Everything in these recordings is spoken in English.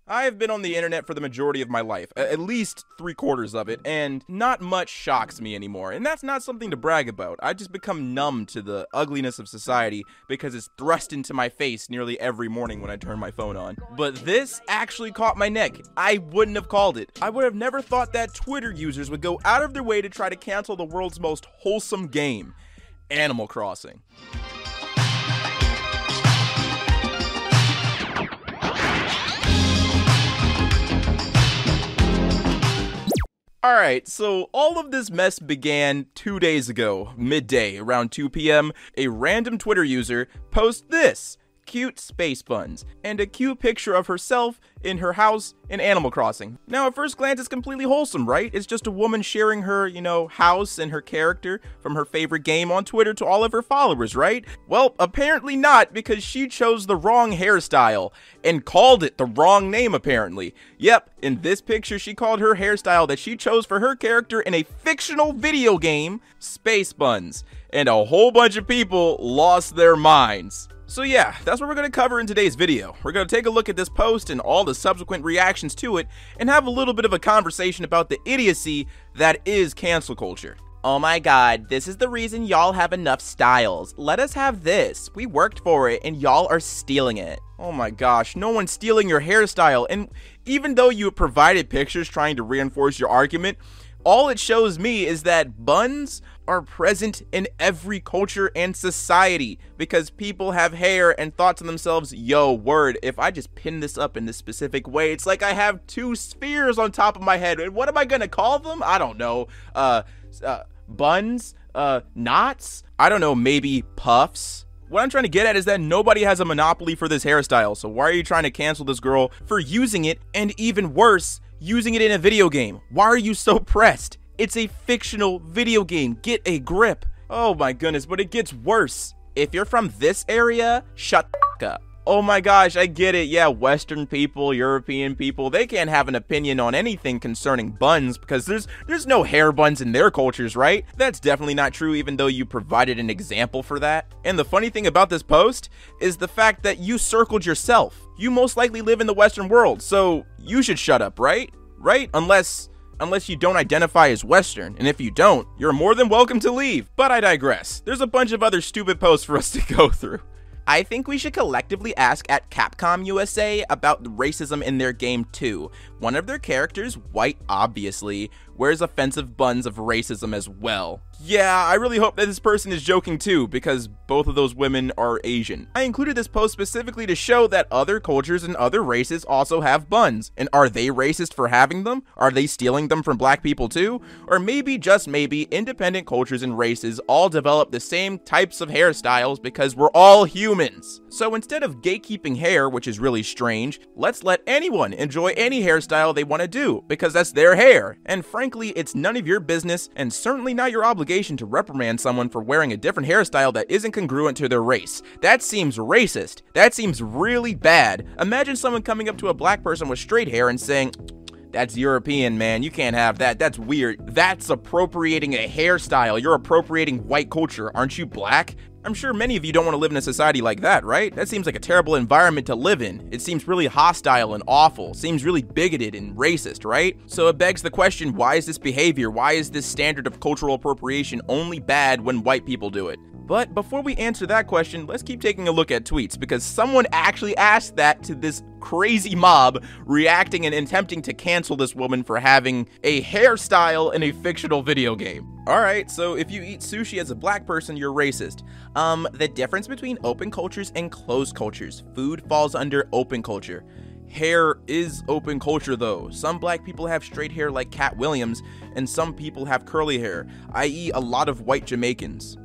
I have been on the internet for the majority of my life, at least 3/4 of it, and not much shocks me anymore. And that's not something to brag about. I just become numb to the ugliness of society because it's thrust into my face nearly every morning when I turn my phone on. But this actually caught my neck. I wouldn't have called it. I would have never thought that Twitter users would go out of their way to try to cancel the world's most wholesome game, Animal Crossing. Alright, so all of this mess began 2 days ago, midday, around 2 p.m. A random Twitter user posts this: cute space buns, and a cute picture of herself in her house in Animal Crossing. Now, at first glance, it's completely wholesome, right? It's just a woman sharing her, house and her character from her favorite game on Twitter to all of her followers, right? Well, apparently not, because she chose the wrong hairstyle and called it the wrong name, apparently. Yep, in this picture, she called her hairstyle that she chose for her character in a fictional video game, Space Buns, and a whole bunch of people lost their minds. So yeah, that's what we're going to cover in today's video. We're going to take a look at this post and all the subsequent reactions to it, and have a little bit of a conversation about the idiocy that is cancel culture. Oh my god, this is the reason y'all have enough styles. Let us have this. We worked for it, and y'all are stealing it. Oh my gosh, no one's stealing your hairstyle, and even though you provided pictures trying to reinforce your argument, all it shows me is that buns are present in every culture and society because people have hair and thought to themselves, yo, word, if I just pin this up in this specific way, it's like I have two spheres on top of my head. And what am I gonna call them? I don't know. Buns? Knots? I don't know, maybe puffs? What I'm trying to get at is that nobody has a monopoly for this hairstyle, so why are you trying to cancel this girl for using it, and even worse, using it in a video game? Why are you so pressed? It's a fictional video game. Get a grip. Oh my goodness, but it gets worse. If you're from this area, shut the up. Oh my gosh, I get it. Yeah, Western people, European people, they can't have an opinion on anything concerning buns because there's no hair buns in their cultures, right? That's definitely not true, even though you provided an example for that. And the funny thing about this post is the fact that you circled yourself. You most likely live in the Western world, so you should shut up, right? Right? Unless you don't identify as Western, and if you don't, you're more than welcome to leave. But I digress. There's a bunch of other stupid posts for us to go through. I think we should collectively ask at Capcom USA about the racism in their game too. One of their characters, white obviously, wears offensive buns of racism as well. Yeah, I really hope that this person is joking too, because both of those women are Asian. I included this post specifically to show that other cultures and other races also have buns. And are they racist for having them? Are they stealing them from black people too? Or maybe, just maybe, independent cultures and races all develop the same types of hairstyles because we're all humans. So instead of gatekeeping hair, which is really strange, let's let anyone enjoy any hairstyle they want to do, because that's their hair. And frankly, it's none of your business, and certainly not your obligation to reprimand someone for wearing a different hairstyle that isn't congruent to their race. That seems racist. That seems really bad. Imagine someone coming up to a black person with straight hair and saying, "That's European, man. You can't have that. That's weird. That's appropriating a hairstyle. You're appropriating white culture. Aren't you black?" I'm sure many of you don't want to live in a society like that, right? That seems like a terrible environment to live in. It seems really hostile and awful. Seems really bigoted and racist, right? So it begs the question, why is this behavior, why is this standard of cultural appropriation only bad when white people do it? But before we answer that question, let's keep taking a look at tweets, because someone actually asked that to this crazy mob reacting and attempting to cancel this woman for having a hairstyle in a fictional video game. Alright, so if you eat sushi as a black person, you're racist. The difference between open cultures and closed cultures. Food falls under open culture. Hair is open culture though. Some black people have straight hair like Cat Williams, and some people have curly hair, i.e. a lot of white Jamaicans.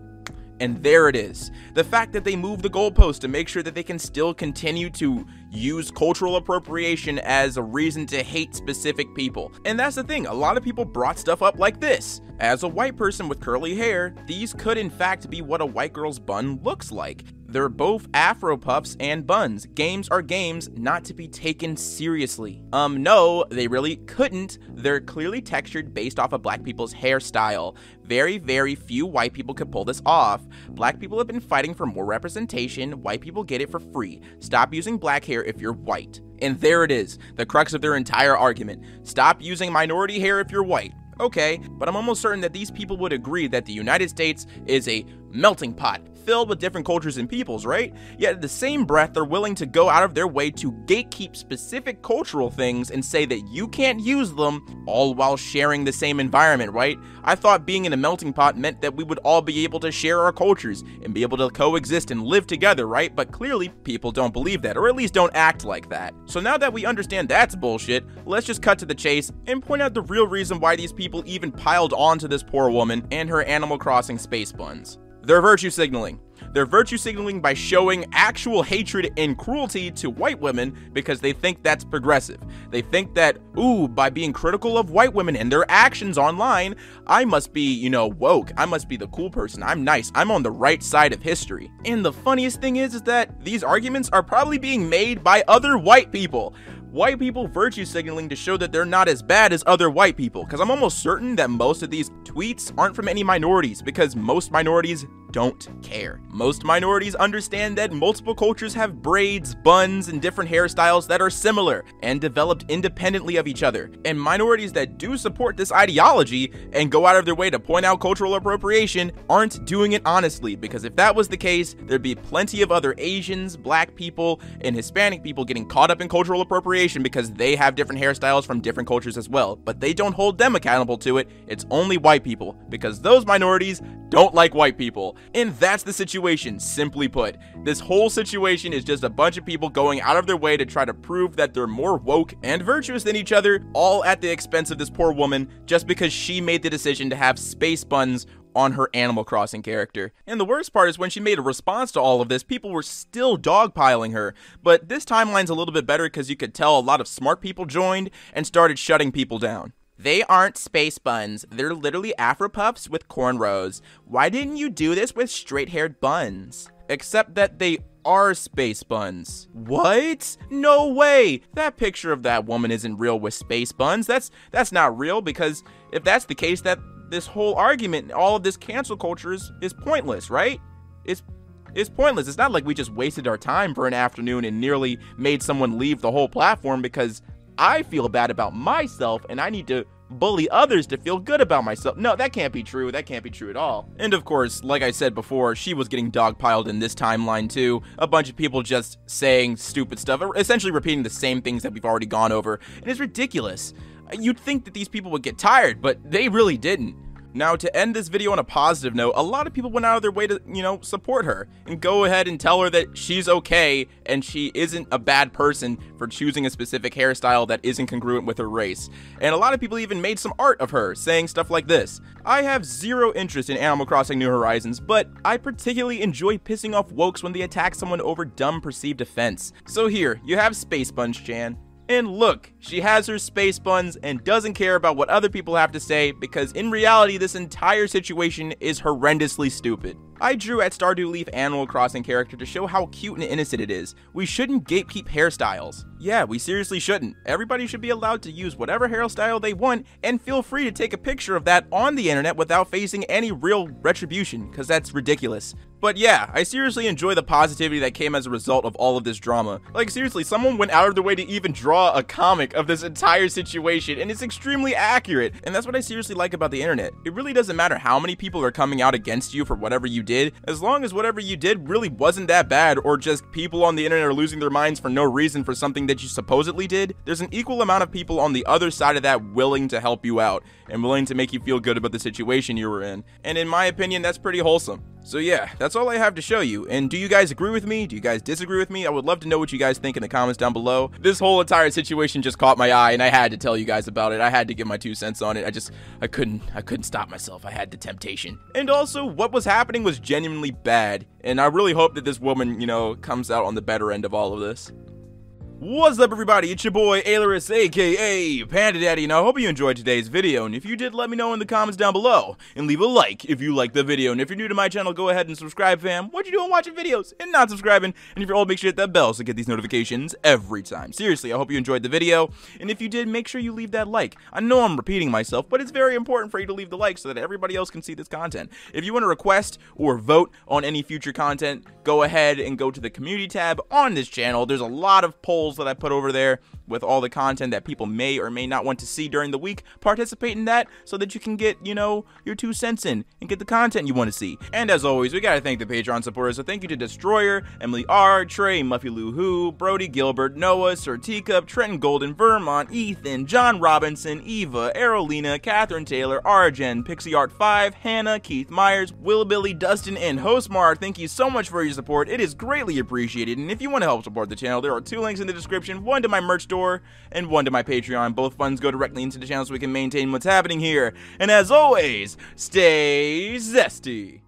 And there it is. The fact that they move the goalpost to make sure that they can still continue to use cultural appropriation as a reason to hate specific people. And that's the thing, a lot of people brought stuff up like this. As a white person with curly hair, these could in fact be what a white girl's bun looks like. They're both Afro puffs and buns. Games are games, not to be taken seriously. No, they really couldn't. They're clearly textured based off of black people's hairstyle. Very, very few white people could pull this off. Black people have been fighting for more representation. White people get it for free. Stop using black hair if you're white. And there it is, the crux of their entire argument. Stop using minority hair if you're white. Okay, but I'm almost certain that these people would agree that the United States is a melting pot filled with different cultures and peoples, right? Yet at the same breath, they're willing to go out of their way to gatekeep specific cultural things and say that you can't use them, all while sharing the same environment, right? I thought being in a melting pot meant that we would all be able to share our cultures and be able to coexist and live together, right? But clearly, people don't believe that, or at least don't act like that. So now that we understand that's bullshit, let's just cut to the chase and point out the real reason why these people even piled onto this poor woman and her Animal Crossing space buns. They're virtue signaling. They're virtue signaling by showing actual hatred and cruelty to white women because they think that's progressive. They think that, ooh, by being critical of white women and their actions online, I must be, woke. I must be the cool person. I'm nice. I'm on the right side of history. And the funniest thing is that these arguments are probably being made by other white people. White people virtue signaling to show that they're not as bad as other white people, because I'm almost certain that most of these tweets aren't from any minorities, because most minorities don't care. Most minorities understand that multiple cultures have braids, buns, and different hairstyles that are similar and developed independently of each other. And minorities that do support this ideology and go out of their way to point out cultural appropriation aren't doing it honestly, because if that was the case, there'd be plenty of other Asians, black people, and Hispanic people getting caught up in cultural appropriation because they have different hairstyles from different cultures as well, but they don't hold them accountable to it. It's only white people, because those minorities don't like white people. And that's the situation, simply put. This whole situation is just a bunch of people going out of their way to try to prove that they're more woke and virtuous than each other, all at the expense of this poor woman, just because she made the decision to have space buns on her Animal Crossing character. And the worst part is when she made a response to all of this, people were still dogpiling her. But this timeline's a little bit better because you could tell a lot of smart people joined and started shutting people down. They aren't space buns. They're literally Afro puffs with cornrows. Why didn't you do this with straight-haired buns? Except that they are space buns. What? No way! That picture of that woman isn't real with space buns. That's not real, because if that's the case, that this whole argument, all of this cancel culture is pointless, right? It's pointless. It's not like we just wasted our time for an afternoon and nearly made someone leave the whole platform because I feel bad about myself and I need to bully others to feel good about myself. No, that can't be true. That can't be true at all. And of course, like I said before, she was getting dogpiled in this timeline too. A bunch of people just saying stupid stuff, essentially repeating the same things that we've already gone over. And it's ridiculous. You'd think that these people would get tired, but they really didn't. Now, to end this video on a positive note, a lot of people went out of their way to, support her and go ahead and tell her that she's okay and she isn't a bad person for choosing a specific hairstyle that isn't congruent with her race. And a lot of people even made some art of her saying stuff like this: I have zero interest in Animal Crossing New Horizons, but I particularly enjoy pissing off wokes when they attack someone over dumb perceived offense. So here, you have Space Buns Chan. And look, she has her space buns and doesn't care about what other people have to say, because in reality, this entire situation is horrendously stupid. I drew at Stardew Leaf Animal Crossing character to show how cute and innocent it is. We shouldn't gatekeep hairstyles. Yeah, we seriously shouldn't. Everybody should be allowed to use whatever hairstyle they want, and feel free to take a picture of that on the internet without facing any real retribution, because that's ridiculous. But yeah, I seriously enjoy the positivity that came as a result of all of this drama. Like seriously, someone went out of their way to even draw a comic of this entire situation, and it's extremely accurate. And that's what I seriously like about the internet. It really doesn't matter how many people are coming out against you for whatever you did, as long as whatever you did really wasn't that bad, or just people on the internet are losing their minds for no reason for something that you supposedly did. There's an equal amount of people on the other side of that willing to help you out and willing to make you feel good about the situation you were in. And in my opinion, that's pretty wholesome. So yeah, that's all I have to show you. And do you guys agree with me? Do you guys disagree with me? I would love to know what you guys think in the comments down below. This whole entire situation just caught my eye and I had to tell you guys about it. I had to give my 2 cents on it. I couldn't stop myself. I had the temptation. And also, what was happening was genuinely bad. And I really hope that this woman, comes out on the better end of all of this. What's up, everybody? It's your boy Ailurus, aka Panda Daddy, and I hope you enjoyed today's video. And if you did, let me know in the comments down below, and leave a like if you liked the video. And if you're new to my channel, go ahead and subscribe, fam. What you doing watching videos and not subscribing? And if you're old, make sure you hit that bell so you get these notifications every time. Seriously, I hope you enjoyed the video, and if you did, make sure you leave that like. I know I'm repeating myself, but it's very important for you to leave the like so that everybody else can see this content. If you want to request or vote on any future content, go ahead and go to the community tab on this channel. There's a lot of polls that I put over there with all the content that people may or may not want to see during the week. Participate in that so that you can get, your 2 cents in and get the content you want to see. And as always, we gotta thank the Patreon supporters. So thank you to Destroyer, Emily R, Trey, Muffy Lou Who, Brody Gilbert, Noah, Sir Teacup, Trenton Golden, Vermont, Ethan, John Robinson, Eva, Arolina, Catherine Taylor, Arjen, Pixie Art 5, Hannah, Keith Myers, Willbilly, Dustin, and Hostmar. Thank you so much for your support. It is greatly appreciated. And if you want to help support the channel, there are 2 links in the description, one to my merch store and one to my Patreon. Both funds go directly into the channel so we can maintain what's happening here. And as always, stay zesty.